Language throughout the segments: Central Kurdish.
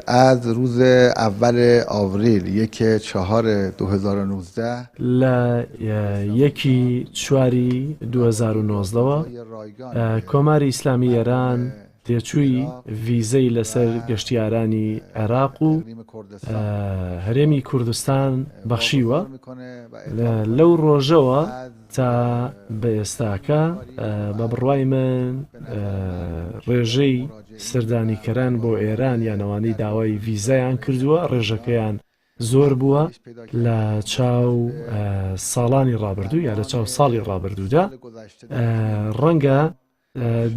از روز اول آوریل 1/4/2019 لە 1/4/2019 کۆماری ئیسلامی ئێران تێچووی ڤیزەی لەسەر گەشتیارانی عێراق و هەرێمی کوردستان بەخشیوە. لەو ڕۆژەوە تا بە ئێستاکە بە بڕوای من ڕێژەی سەردانیکەران بۆ ئێران یانەوانی داوای ڤیزایان کردووە. ڕێژەکەیان زۆر بووە لە چاو ساڵانی ڕابردوو یا لە چاو ساڵی ڕابردوودا. ڕەنگە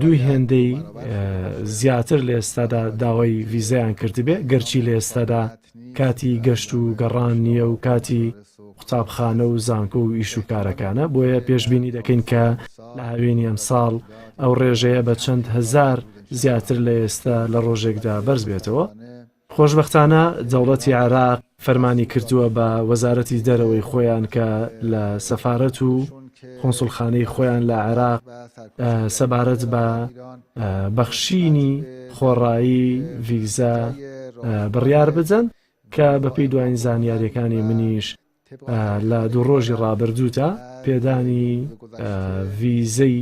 دوی هێندەی زیاتر لە ئێستادا داوای ڤیزایان کردبێ، گەرچی لە ئێستادا کاتی گەشت و گەڕان نییە و کاتی قوتابخانە و زانکۆ و ئیش و کارەکانە، بۆیە پێشبینی دەکەین کە لە هاوێنی ئەم ساڵ ئەو ڕێژەیە بە چەند هەزار زیاتر لە ئێستا لە ڕۆژێکدا بەرز بێتەوە. خۆشبەختانە دەوڵەتی عێراق فەرمانی کردووە بە وەزارەتی دەرەوەی خۆیان کە لە سەفارەت و قۆنسوڵخانەی خۆیان لە عێراق سەبارەت بە بەخشینی خۆڕایی ڤیزا بڕیار بدەن کە بەپێی دوایین زانیاریەکانی منیش لە دوو ڕۆژی ڕابردووتە پێدانی ڤیزەی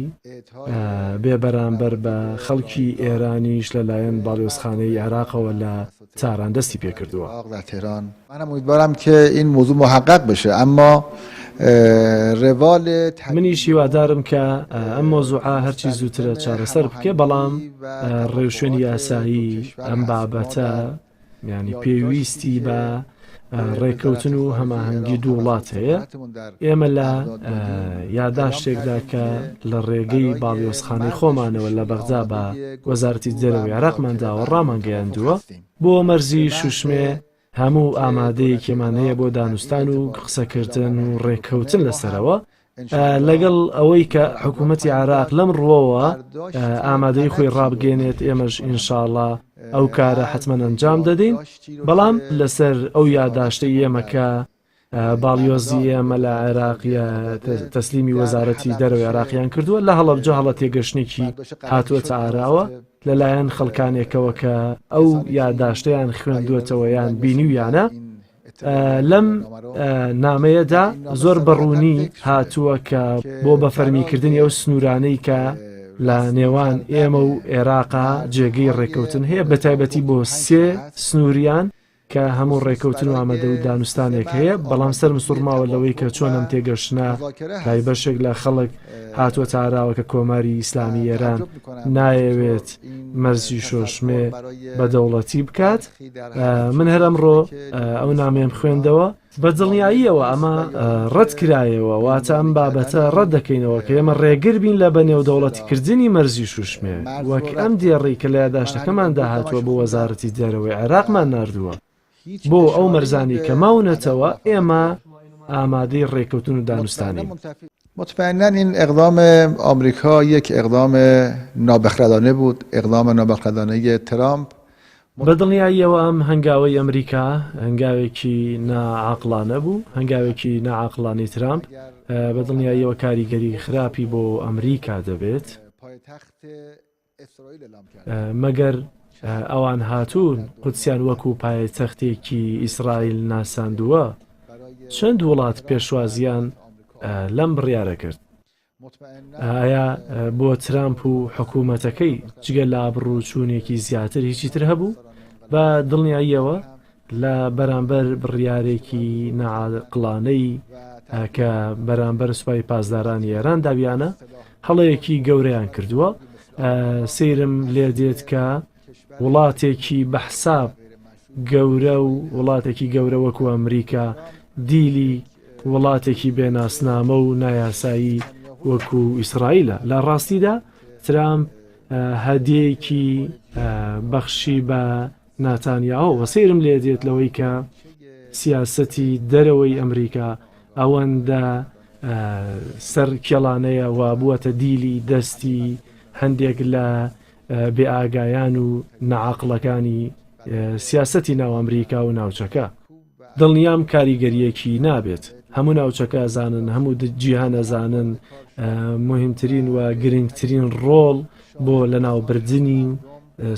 بێ بەرامبەر بە خەڵکی ئێرانیش لەلایەن باڵیۆزخانەی عێراقەوە لە تاران دەستی پێکردووە. منم امیدوارم که این موضوع محقق بشه، اما روال منیش هیوادارم کە ئەم مۆزوعە هەرچی زووترە چارەسەر بکێ، بەڵام ڕێوشوێنی یاسایی ئەم بابەتە ینی پێویستی بە ڕێکەوتن و هەماهەنگی دوو وڵات هەیە. ئێمە لە یاداشتێکدا کە لە ڕێگەی باڵیۆزخانەی خۆمانەوە لە بەغدا بە وەزارەتی دەرەوەی عێراقمانداوە ڕامانگەیاندووە بۆ مەرزی شوشمێ هەموو ئامادەیەکێمان هەیە بۆ دانوستان و قسەکردن و ڕێککەوتن لەسەرەوە، لەگەڵ ئەوەی کە حکوومەتی عێراق لەم ڕووەوە ئامادەی خۆی ڕابگەێنێت. ئێمەش ئینشاءڵڵا ئەو کارە حتمەن ئەنجام دەدەین، بەڵام لەسەر ئەو یاداشتەی ئێمە کە باڵیۆزی ئێمە لە عێراقیە تەسلیمی وەزارەتی دەرەوەی عێراقیان کردووە لە هەڵەبجە هەڵە تێگەشتێکی هاتووەتە ئاراوە لەلایەن خەڵکانێکەوە کە ئەو یاداشتەیان خوێندوێتەوە یان بینیویانە. لەم نامەیەدا زۆر بەڕوونی هاتووە کە بۆ بەفەرمیکردنی ئەو سنوورانەی کە لە نێوان ئێمە و عێراقا جێگەی ڕێکەوتن هەیە، بەتایبەتی بۆ 3 سنووریان کە هەموو ڕێکەوتن و ئامادە و دانوستانێک هەیە. بەڵام سەرم سوورماوە لەوەی کە چۆن ئەم تێگەشتە لای بەشێک لە خەڵک هاتووە تاراوە کە کۆماری ئیسلامی ئێران نایەوێت مەرزی شۆشمێ بە دەوڵەتی بکات. من هەر ئەمڕۆ ئەو نامێم خوێندەوە بە دڵنیاییەوە ئەمە ڕەت کرایەوە، واتە ئەم بابەتە ڕەت دەکەینەوە کە ئێمە ڕێگر بین لە بەنێو دەوڵەتیکردنی مەرزی شوشمێ، وەک ئەم دێڕی کە لە یاداشتەکەمان داهاتووە بۆ وەزارەتی دەرەوەی عێراقمان ناردووە بۆ ئەو مەرزانی کە ماونەتەوە ئێمە ئامادەی ڕێکەوتن و دانوستانی. مطمئنا این اقدام آمریکا یک اقدام نابخردانه بود، اقدام نابخردانه ترامپ. بەدڵنیاییەوە ئەم هەنگاوەی ئەمریکا هەنگاوێکی ناعاقلانە بوو، هەنگاوێکی ناعاقلانی ترامپ. بەدڵنیاییەوە کاریگەری خراپی بۆ ئەمریکا دەبێت، مەگەر ئەوان هاتوون قودسیان وەکو پایتەختێکی ئیسرائیل ناساندووە. چەند وڵات پێشوازیان لەم بڕیارە کرد. ئایا بۆ ترامپ و حکوومەتەکەی جگە لە ئابڕووچوونێکی زیاتر هیچی تر هەبوو؟ بە دڵنیاییەوە لە بەرامبەر بڕیارێکی نەعاقلانەی کە بەرامبەر سوپای پاسدارانی ئێران داویانە هەڵەیەکی گەورەیان کردووە. سەیرم لێ دێت کە وڵاتێکی بەحساب گەورە و وڵاتێکی گەورە وەکو ئەمریکا دیلی وڵاتێکی بێناسنامە و نایاسایی وەکو ئیسرائیلە. لە ڕاستیدا ترامپ هەدیەیەکی بەخشی بە ناتانیاهۆ و سەیرم لێ دێت لەوەی کە سیاسەتی دەرەوەی ئەمریکا ئەوەندە سەر کێڵانەیە و بووەتە دیلی دەستی هەندێک لە بێئاگایان و نەعاقڵەکانی سیاسەتی ناو ئەمریکا و ناوچەکە. دڵنیام کاریگەریەکی نابێت. هەموو ناوچەکە ئەزانن، هەموو جیهان ئەزانن مهمترین و گرنگترین ڕۆڵ بۆ لەناوبردنی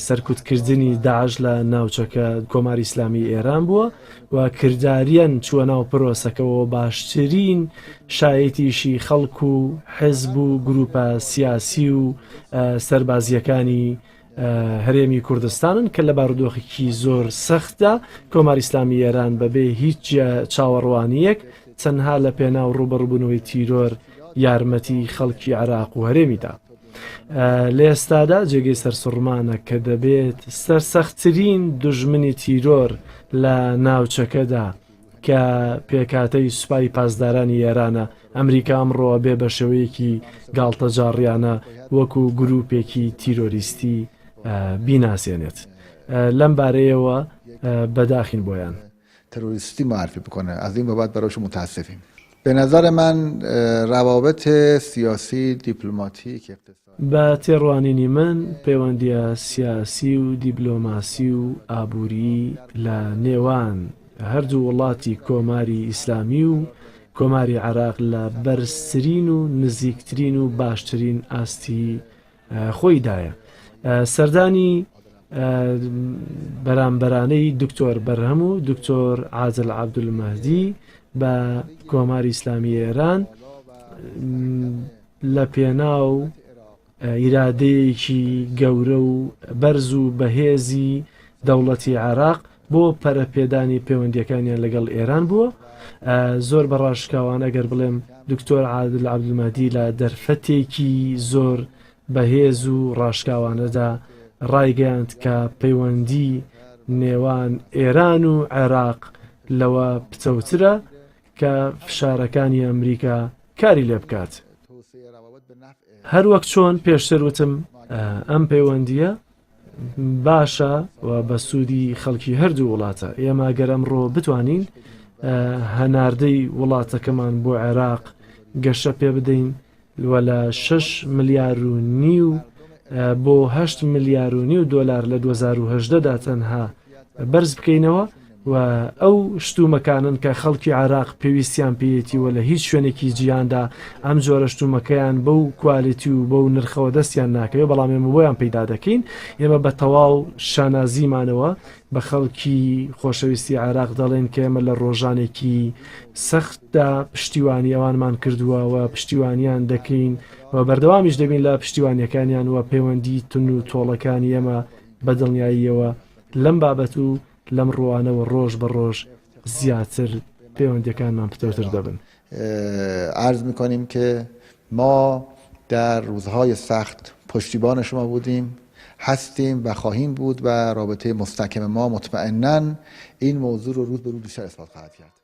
سەرکوتکردنی داعش لە ناوچەکە کۆماری ئیسلامی ئێران بووە و کرداریان چووە ناو پرۆسەکەەوە باشترین شایەتیشی خەڵک و حزب و گروپە سیاسی و سەربازیەکانی هەرێمی کوردستانن کە لە بارودۆخێکی زۆر سەختدا کۆماری ئیسلامی ئێران بەبێ هیچ چاوەڕوانیەک چەندها لە پێناو ڕوبەڕبوونەوەی تیرۆر یارمەتی خەڵکی عێراق و هەرێمیدا. لە ئێستادا جێگەی سەرسوڕمانە کە دەبێت سەرسەختترین دوژمنی تیرۆر لە ناوچەکەدا کە پێکاتەی سوپای پاسدارانی ئێرانە ئەمریکا ئەمڕۆ بێ بە شێوەیەکی گاڵتەجاڕیانە وەکو گروپێکی تیرۆریستی بیناسیێنێت. لەم بارەیەوە بەداخین بۆیان تروریستی معرفی بکنه. از این بابت برایشون متاسفیم. به نظر من روابط سیاسی دیپلماتیک اقتصادی بە تێڕوانینی من پەیوەندیە سیاسی و دیپلۆماسی و ئابووری لە نێوان هەردوو وڵاتی کۆماری ئیسلامی و کۆماری عێراق لە بەرزترین و نزیکترین و باشترین ئاستی خۆیدایە. سەردانی بەرامبەرانەی دکتۆر بەرهەم و دکتۆر عادل عەبدولمەهدی بە کۆماری ئیسلامی ئێران لە پێناو ئیرادەیەکی گەورە و بەرز و بەهێزی دەوڵەتی عێراق بۆ پەرەپێدانی پەیوەندیەکانیان لەگەڵ ئێران بووە. زۆر بەڕاشکاوان ئەگەر بڵێم دکتۆر عادل عەبدولمەهدی لە دەرفەتێکی زۆر بەهێز و ڕاشکاوانەدا ڕایگەیاند کە پەیوەندی نێوان ئێران و عێراق لەوە پچەوترە کە فشارەکانی ئەمریکا کاری لێ بکات. هەروەک چۆن پێشتر وتم ئەم پەیوەندیە باشە و بە سوودی خەڵکی هەردوو وڵاتە. ئێمە گەر ئەمڕۆ بتوانین هەناردەی وڵاتەکەمان بۆ عێراق گەشە پێ بدەین وە لە 6.5 ملیار بۆ 8.5 ملیار دۆلار لە 2018دا تەنها بەرز بکەینەوە و ئەو شتومەکانن کە خەڵکی عێراق پێویستیان پێیەتی و لە هیچ شوێنێکی جیهاندا ئەم جۆرە شتومەکەیان بەو کوالیتی و بەو نرخەوە دەستیان ناکەوێت، بەڵام ئێمە بۆیان پەیدا دەکەین. ئێمە بە تەواو شانازیمانەوە بە خەڵکی خۆشەویستی عێراق دەڵێن کە ئێمە لە ڕۆژانێکی سەختدا پشتیوانی ئەوانمان کردووە و پشتیوانیان دەکەین و بەردەوامیش دەبین لە پشتیوانیەکانیان و پەیوەندی تون و تۆڵەکانی ئێمە بەدڵنیاییەوە لەم بابەت و لەم ڕوانەوە ڕۆژ بە ڕۆژ زیاتر پەیوەندیەکانمان پتەوتر دەبن. عرض میکنیم که ما در روزهای سخت پشتیبان شما بودیم، هستیم و خواهیم بود و رابطه مستحکم ما مطمئناً این موضوع رو روز به روز بیشتر اثبات خواهد کرد.